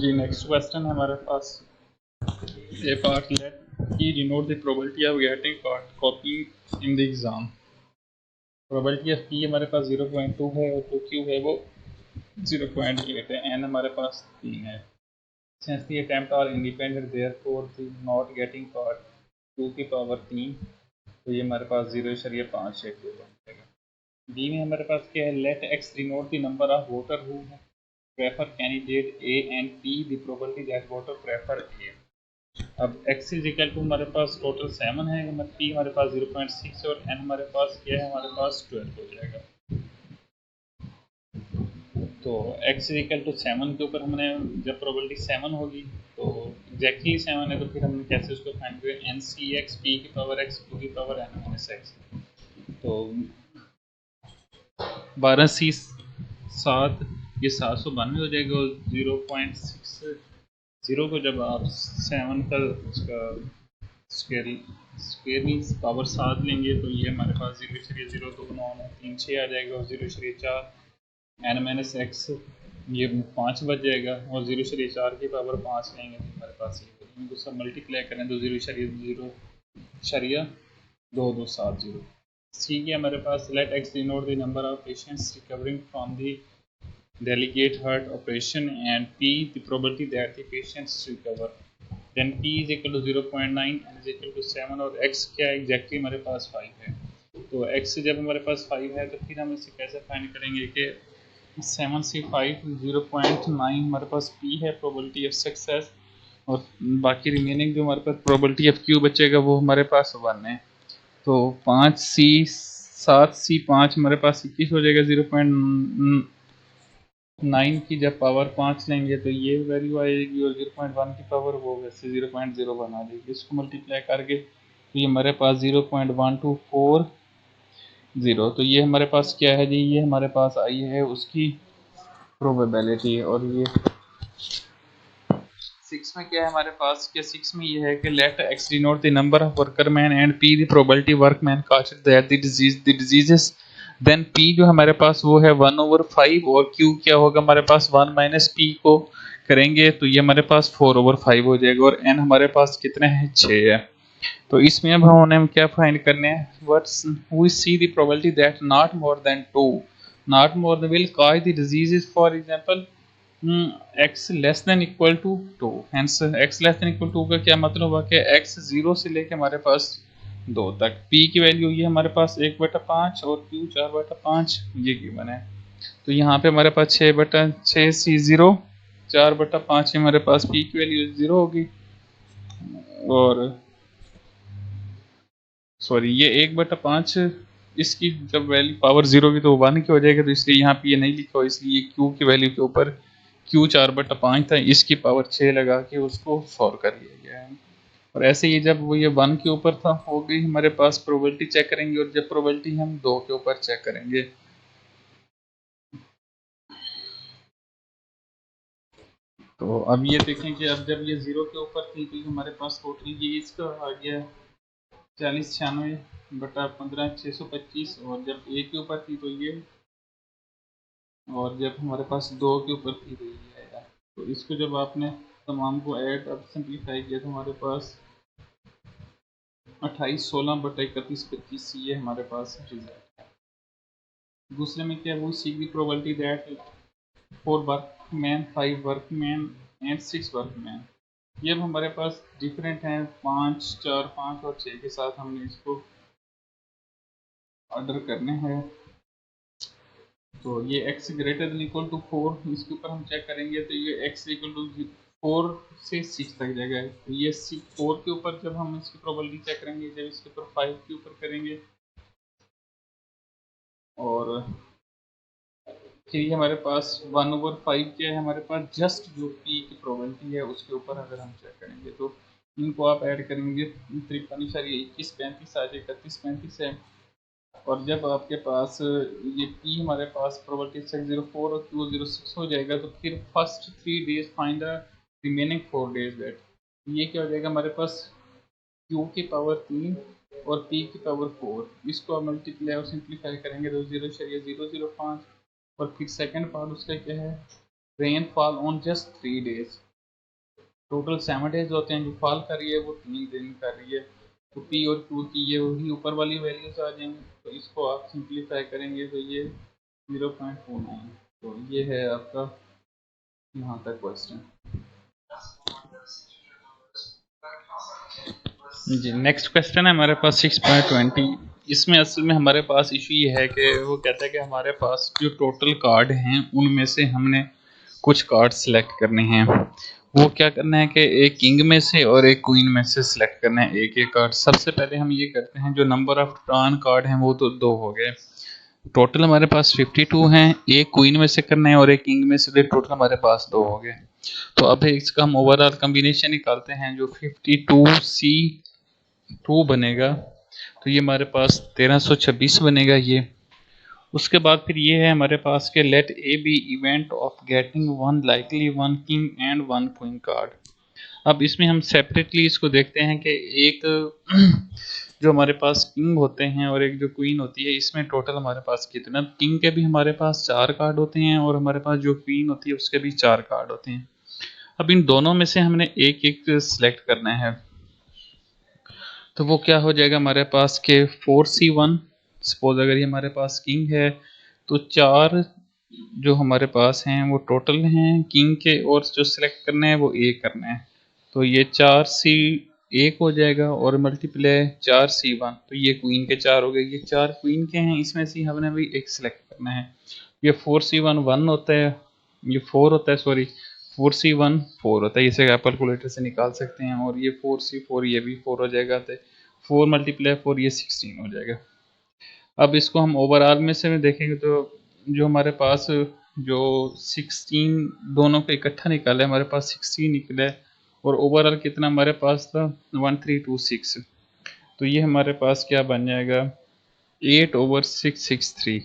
जी next question है हमारे पास ए पार्ट लेट ही denote the probability of getting copy in the exam. Probability of P हमारे पास 0.2 है और जो क्यू है वो 0.8 है, एन हमारे पास 3 है। Since the attempt are independent therefore the not getting caught 2 की पावर 3, तो ये हमारे पास 0.5 है, क्यू बन जाएगा। बी में हमारे पास क्या है, let x denote the number of voter who prefer candidate A and P, the probability that voter prefer A। अब x इज इक्वल टू हमारे पास टोटल 7 है, P हमारे पास 0.6 और n हमारे पास क्या है, हमारे पास 12 हो जाएगा। तो x इज इक्वल टू 7 के ऊपर हमने जब प्रोबेबिलिटी 7 होगी तो एग्जैक्टली 7 है, तो फिर हमने कैसे उसको फाइंड करें, एन सी एक्स पी की पावर x क्यू की पावर n माइनस एक्स। तो 12 सी 7, ये 792 हो जाएगा और 0.6 जीरो को जब आप 7 का उसका स्क्वेयर मीन्स पावर 7 लेंगे तो ये हमारे पास 0.0293 आ जाएगा और 0.4 एन माइनस एक्स ये 5 बच जाएगा और 0.4 की पावर 5 लेंगे तो हमारे पास ये इनको सब मल्टीप्लाई करें तो 0.02270। सी के हमारे पास let x denote the number of patients recovering from the delegate heart operation and P the probability that the patients recover, then P is equal to 0.9 n is equal to 7 और x क्या exactly हमारे पास 5 है। तो x जब हमारे पास 5 है तो फिर हम इसे कैसे फाइंड करेंगे कि 7 से 5 0.9 हमारे पास P है probability of success और बाकी रिमेनिंग जो हमारे पास probability of Q बचेगा वो हमारे पास 1 है। तो 5 C 7 C 5 हमारे पास 21 हो जाएगा, 0.9 की जब पावर 5 लेंगे तो ये वैल्यू आएगी और 0.1 की पावर वो वैसे 0.01 आ जाएगी। इसको मल्टीप्लाई करके तो ये हमारे पास 0.1240, तो ये हमारे पास क्या है जी, ये हमारे पास आई है उसकी प्रोबेबिलिटी। और ये 6 में क्या है हमारे पास, क्या 6 में ये है कि let x denote the number of worker man and p the probability work man caught that the diseases, then P जो हमारे पास वो है 1/5 और Q क्या होगा हमारे पास 1 माइनस पी को करेंगे तो ये हमारे पास 4/5 हो जाएगा और n हमारे पास कितने हैं, 6 है। तो इसमें अब हम क्या फाइंड करने हैं, what's we see the probability that not more than 2 not more than will cause the diseases, for example x less than equal to 2, hence x less than equal to का क्या मतलब हुआ कि x 0 से लेके हमारे पास 2 तक, p की वैल्यू ये हमारे पास 1/5 और q 4/5 ये गिवन है। तो यहाँ पे हमारे पास 6/6 सी 0 4/5 हमारे पास p की वैल्यू 0 होगी और सॉरी ये 1/5 इसकी जब वैल्यू पावर 0 की तो 1 की हो जाएगी, तो इसलिए यहाँ पे ये नहीं लिखा हो, इसलिए q की वैल्यू के ऊपर q 4/5 था, इसकी पावर 6 लगा के उसको सॉल्व कर लिया गया है। और ऐसे ही जब वो ये 1 के ऊपर था हो गई हमारे पास प्रोबेबिलिटी चेक करेंगे और जब प्रोबेबिलिटी हम 2 के ऊपर चेक करेंगे तो अब ये देखें कि अब जब ये 0 के ऊपर थी तो हमारे पास टोटल ये इसका आ गया 4096/15 625 और जब 1 के ऊपर थी तो ये, और जब हमारे पास 2 के ऊपर थी तो ये आया। तो इसको जब आपने तमाम को ऐड अब सिंप्लीफाई किया तो हमारे पास 28/16/31/25 ये हमारे पास रिजल्ट है। दूसरे में क्या वो सी की probability that 4 workman 5 workman and 6 workman, ये अब हमारे पास डिफरेंट हैं 5 4 5 और 6 के साथ हमने इसको ऑर्डर करने हैं। तो ये x greater than equal to 4 इसके ऊपर हम चेक करेंगे तो ये x इक्वल टू 4 से 6 तक जाएगा। तो ये 4 के ऊपर जब हम इसकी प्रोबेबिलिटी चेक करेंगे, जब इसके ऊपर 5 के ऊपर करेंगे और फिर ये हमारे पास 1/5 क्या है हमारे पास जस्ट जो p की प्रोबेबिलिटी है उसके ऊपर अगर हम चेक करेंगे तो इनको आप ऐड करेंगे 53 35 आ जाएगा 31 35 है। और जब आपके पास ये p हमारे पास प्रोबेबिलिटी 604 और q 06 हो जाएगा तो फिर first 3 days find the remaining 4 days that, ये क्या हो जाएगा हमारे पास q की पावर 3 और p की पावर 4, इसको आप मल्टीप्लाई और सिंप्लीफाई करेंगे तो 0.005 और फिर सेकंड पार्ट उसका क्या है rainfall on just 3 days. Total 7 days होते हैं, जो फॉल कर रही है वो 3 दिन कर रही है। तो पी और क्यू की ये वही ऊपर वाली वैल्यूज आ जाएंगी। तो इसको आप सिंप्लीफाई करेंगे तो ये 0.29। तो ये है आपका यहाँ तक क्वेश्चन। जी नेक्स्ट क्वेश्चन है हमारे पास 6.20। इसमें असल में हमारे पास इशू ये है कि वो कहता है कि हमारे पास जो टोटल कार्ड हैं उनमें से हमने कुछ कार्ड सेलेक्ट करने हैं। वो क्या करना है कि एक किंग में से और एक क्वीन में से सिलेक्ट करना है एक एक कार्ड। सबसे पहले हम ये करते हैं, जो नंबर ऑफ टर्न कार्ड हैं वो तो 2 हो गए। टोटल हमारे पास 52 हैं। एक क्वीन में से करना है और एक किंग में से, तो टोटल हमारे पास 2 हो गए। तो अब इसका हम ओवरऑल कॉम्बिनेशन निकालते हैं, जो 52C2 बनेगा तो ये हमारे पास 1326 बनेगा ये। उसके बाद फिर ये है हमारे पास के let A be event of getting one likely one king and one queen card. अब इसमें हम सेपरेटली इसको देखते हैं कि एक जो हमारे पास किंग होते हैं और एक जो क्वीन होती है, इसमें टोटल हमारे पास कितना, किंग के भी हमारे पास 4 कार्ड होते हैं और हमारे पास जो क्वीन होती है उसके भी 4 कार्ड होते हैं। अब इन दोनों में से हमने एक एक सिलेक्ट करना है। तो वो क्या हो जाएगा हमारे पास के 4C1। सपोज अगर ये हमारे पास किंग है तो 4 जो हमारे पास हैं वो टोटल हैं किंग के, और जो सिलेक्ट करने हैं वो एक करना है। तो ये 4C1 हो जाएगा और मल्टीप्लाई 4C1, तो ये क्वीन के 4 हो गए। ये 4 क्वीन के हैं, इसमें से हमने भी एक सिलेक्ट करना है। ये 4C1 1 होता है, ये 4 होता है, सॉरी 4C1 4 होता है। इसे आप कैलकुलेटर से निकाल सकते हैं। और ये 4C4 ये भी 4 हो जाएगा, तो 4 मल्टीप्लाई 4 ये 16 हो जाएगा। अब इसको हम ओवरऑल में से देखेंगे तो जो हमारे पास जो 16 दोनों को इकट्ठा निकाला है हमारे पास 16 निकला है, और ओवरऑल कितना हमारे पास था 1326। तो ये हमारे पास क्या बन जाएगा 8/663।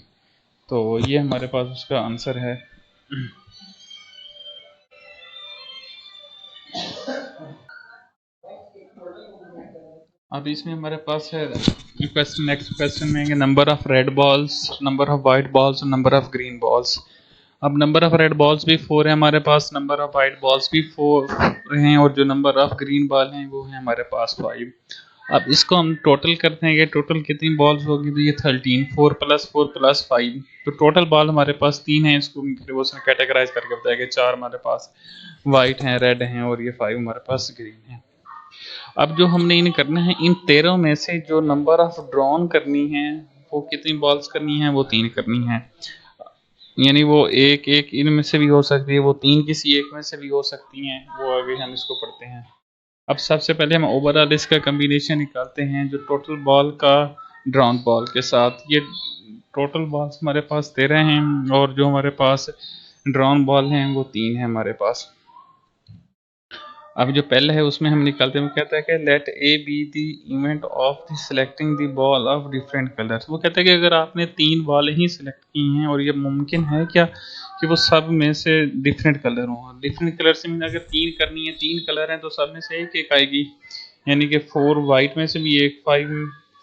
तो ये हमारे पास उसका आंसर है। अब इसमें हमारे पास है क्वेश्चन, नेक्स्ट क्वेश्चन में है number of red balls, number of white balls और नंबर ऑफ ग्रीन बॉल्स। अब नंबर ऑफ रेड बॉल्स भी 4 है हमारे पास, नंबर ऑफ वाइट बॉल्स भी 4 हैं, और जो नंबर ऑफ ग्रीन बॉल हैं वो है हमारे पास 5। अब इसको हम टोटल करते हैं कि टोटल कितनी बॉल्स होगी, तो ये 13, 4 + 4 + 5, तो टोटल बॉल हमारे पास 3 है। इसको फिर वो उसने कैटेगराइज करके बताया कि 4 हमारे पास वाइट हैं, रेड हैं, और ये 5 हमारे पास ग्रीन है। अब जो हमने इन करना है, इन 13 में से जो नंबर ऑफ ड्रॉन करनी है वो कितनी बॉल्स करनी है, वो 3 करनी है। यानी वो एक एक इनमें से भी हो सकती है, वो 3 किसी एक में से भी हो सकती हैं, वो आगे हम इसको पढ़ते हैं। अब सबसे पहले हम ओवरऑल इसका कम्बिनेशन निकालते हैं, जो टोटल बॉल का ड्रॉन बॉल के साथ। ये टोटल बॉल्स हमारे पास 13 हैं और जो हमारे पास ड्रॉन बॉल हैं वो 3 हैं हमारे पास। अब जो पहले है उसमें हम निकालते हैं, वो कहता है कि let A be the event of the selecting the ball of different colours. वो कहता है कि अगर आपने 3 बॉल ही सिलेक्ट की हैं और ये मुमकिन है क्या कि वो सब में से डिफरेंट कलर हों। डिफरेंट कलर से अगर 3 करनी है, 3 कलर हैं, तो सब में से एक एक आएगी। यानी कि 4 वाइट में से भी एक, 5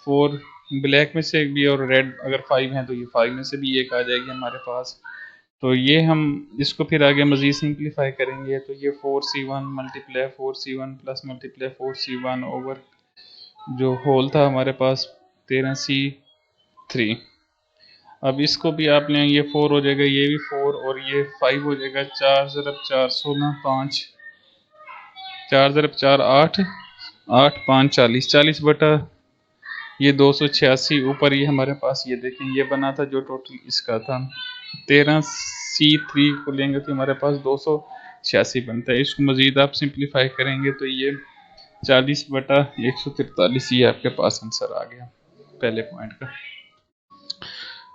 4 ब्लैक में से एक भी, और रेड अगर 5 हैं तो ये 5 में से भी एक आ जाएगी हमारे पास। तो ये हम इसको फिर आगे मज़ीद सिंप्लीफाई करेंगे, तो ये 4C1 multiply 4C1 plus multiply 4C1 over जो होल था हमारे पास 13C3। अब इसको भी आप लें, ये 4 हो जाएगा, ये भी 4 और ये 5 हो जाएगा। 4 × 4 16, 5 4 × 4 8, 8 5 40, 40 बटा ये 286 ऊपर ये हमारे पास, ये देखें ये बना था जो टोटल इसका था 13C3 को लेंगे तो हमारे पास 286 बनता है। इसको मज़ीद आप सिंप्लीफाई करेंगे तो ये 40/143 ये आपके पास आंसर आ गया पहले पॉइंट का।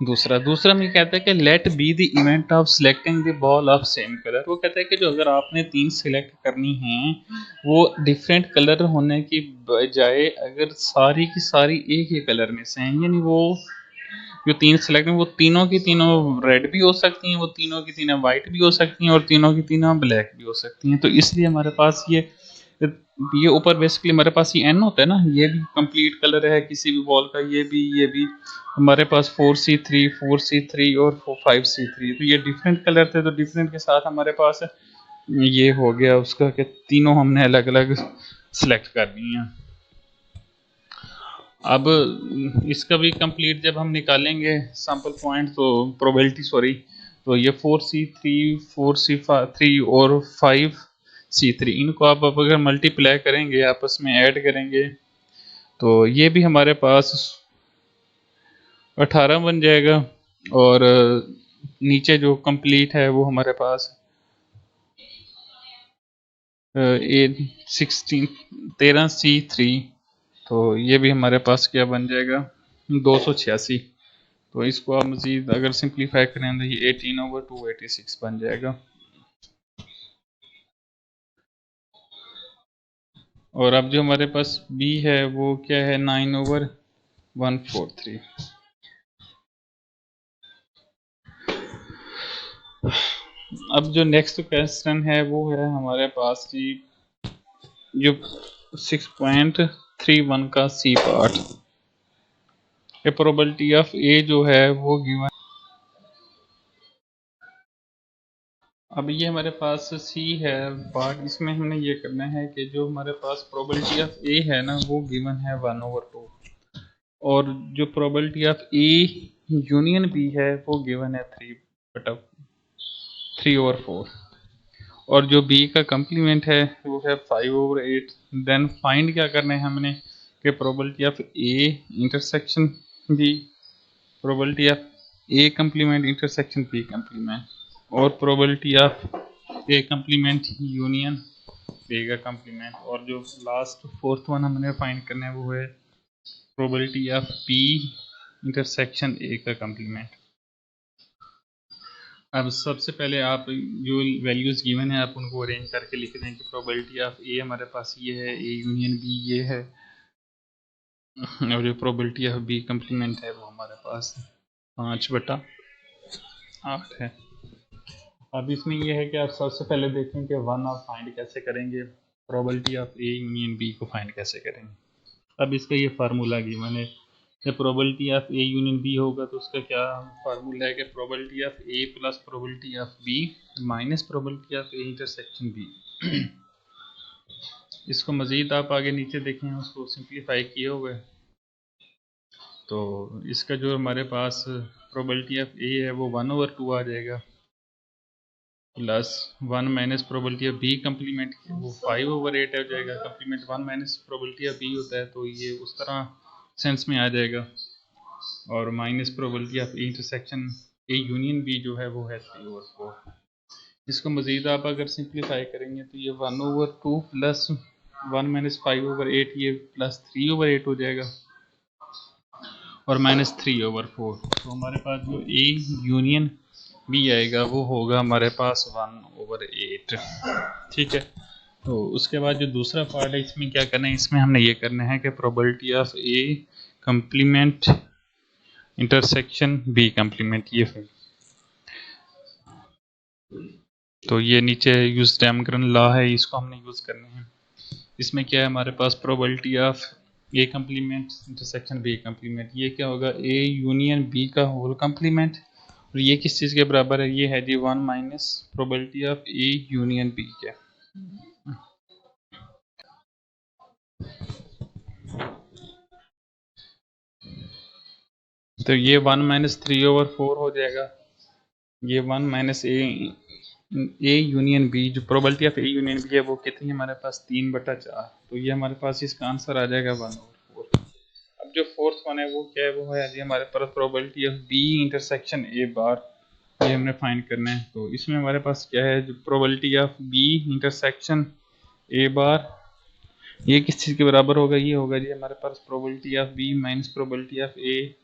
दूसरा में कहता है कि let B the event of selecting the ball of same colour. वो कहता है कि जो अगर आपने 3 सिलेक्ट करनी हैं वो डिफरेंट कलर होने की बजाय अगर सारी की सारी एक ही कलर में से हैं, यानी वो जो 3 सिलेक्ट हैं वो तीनों की तीनों रेड भी हो सकती हैं, वो तीनों की तीनों वाइट भी हो सकती हैं, और तीनों की तीनों ब्लैक भी हो सकती हैं। तो इसलिए हमारे पास ये ऊपर बेसिकली हमारे पास ये एन होता है ना, ये भी कंप्लीट कलर है किसी भी बॉल का, ये भी हमारे पास 4C3 और 5C3। तो ये डिफरेंट कलर थे, तो डिफरेंट के साथ हमारे पास ये हो गया उसका कि तीनों हमने अलग अलग सिलेक्ट कर दी हैं। अब इसका भी कंप्लीट जब हम निकालेंगे सैंपल पॉइंट तो प्रोबेबिलिटी सॉरी, तो ये 4C3 4C3 और 5C3 इनको आप अगर मल्टीप्लाई करेंगे आपस में ऐड करेंगे तो ये भी हमारे पास 18 बन जाएगा। और नीचे जो कंप्लीट है वो हमारे पास 13C3, तो ये भी हमारे पास क्या बन जाएगा 286। तो इसको आप मज़ीद अगर सिंप्लीफाई करें तो ये 18/286 बन जाएगा। और अब जो हमारे पास b है वो क्या है 9/143। अब जो नेक्स्ट क्वेश्चन है वो है हमारे पास की जो 6.31 का सी पार्ट, प्रोबेबिलिटी ऑफ ए जो है वो गिवन। अब ये हमारे पास सी है पार्ट, इसमें हमने ये करना है कि जो हमारे पास प्रोबेबिलिटी ऑफ ए है ना वो गिवन है 1/2, और जो probability of A union B है वो गिवन है 3/4, और जो बी का कंप्लीमेंट है वो है 5/8। देन फाइंड क्या करना है हमने कि probability of A intersection B, probability of A complement intersection B complement, और probability of A complement union B का कंप्लीमेंट, और जो लास्ट फोर्थ वन हमने फाइंड करना है वो है probability of B intersection A का कंप्लीमेंट। अब सबसे पहले आप जो वैल्यूज़ गिवन है आप उनको अरेंज करके लिख दें कि प्रोबेबिलिटी ऑफ ए हमारे पास ये है, ए यूनियन बी ये है, और जो प्रोबेबिलिटी ऑफ बी कंप्लीमेंट है वो हमारे पास 5/8 है। अब इसमें ये है कि आप सबसे पहले देखें कि वन आप फाइंड कैसे करेंगे, probability of A union B को फाइंड कैसे करेंगे। अब इसका ये फार्मूला गिवन है, जब probability of A union B होगा तो उसका क्या फार्मूला है कि probability of A plus probability of B minus probability of A intersection B. इसको मज़ीद आप आगे नीचे देखें उसको सिंप्लीफाई किए हुए, तो इसका जो हमारे पास प्रोबेबिलिटी ऑफ ए है वो 1/2 आ जाएगा, plus 1 minus probability of B complement वो 5/8 हो जाएगा। Complement 1 minus probability of B होता है तो ये उस तरह सेंस में आ जाएगा, और minus probability of A intersection A union B जो है वो है 3/4। इसको मज़ीद आप अगर सिंप्लीफाई करेंगे तो ये 1/2 प्लस 1 माइनस 5/8 ये प्लस 3/8 हो जाएगा, और माइनस 3/4। तो हमारे पास जो ए यूनियन बी आएगा वो होगा हमारे पास 1/8। ठीक है, तो उसके बाद जो दूसरा पार्ट है इसमें क्या करना है, इसमें हमने ये करना है कि probability of A complement intersection B complement, ये तो ये नीचे यूज डैमग्रन लॉ है, इसको हमने यूज़ करना है। इसमें क्या है हमारे पास probability of A complement intersection B complement, ये क्या होगा ए यूनियन बी का होल कंप्लीमेंट, और ये किस चीज़ के बराबर है, ये है जी 1 minus probability of A union B के। तो ये 1 माइनस 3/4 हो जाएगा, ये 1 माइनस ए यूनियन बी, जो probability of A union B है वो कितनी हमारे पास 3/4, तो ये हमारे पास इसका आंसर आ जाएगा 1/4। अब जो फोर्थ वन है वो क्या है, वो है जी हमारे पास probability of B intersection A bar, ये हमने फाइंड करना है। तो इसमें हमारे पास क्या है, जो probability of B intersection A bar ये किस चीज़ के बराबर होगा, ये होगा जी हमारे पास probability of B minus probability of A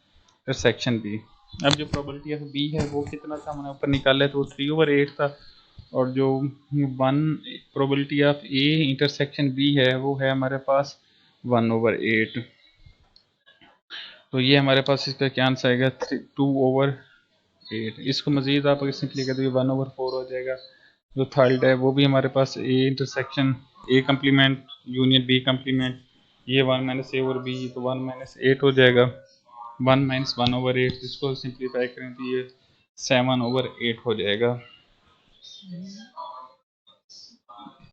intersection B. अब जो प्रोबेबिलिटी ऑफ बी है वो कितना था हमने ऊपर निकाला है तो 3/8 था, और जो 1 probability of A intersection B है वो है हमारे पास 1/8। तो ये हमारे पास इसका क्या आंसर आएगा 2/8। इसको मज़ीद आप अगर सिंपली कर तो 1/4 हो जाएगा। जो थर्ड है वो भी हमारे पास A intersection A complement union B complement, ये 1 माइनस ए और बी तो 1 माइनस 8 हो जाएगा, 1 माइनस 1/8, इसको सिंप्लीफाई करें तो ये 7/8 हो जाएगा।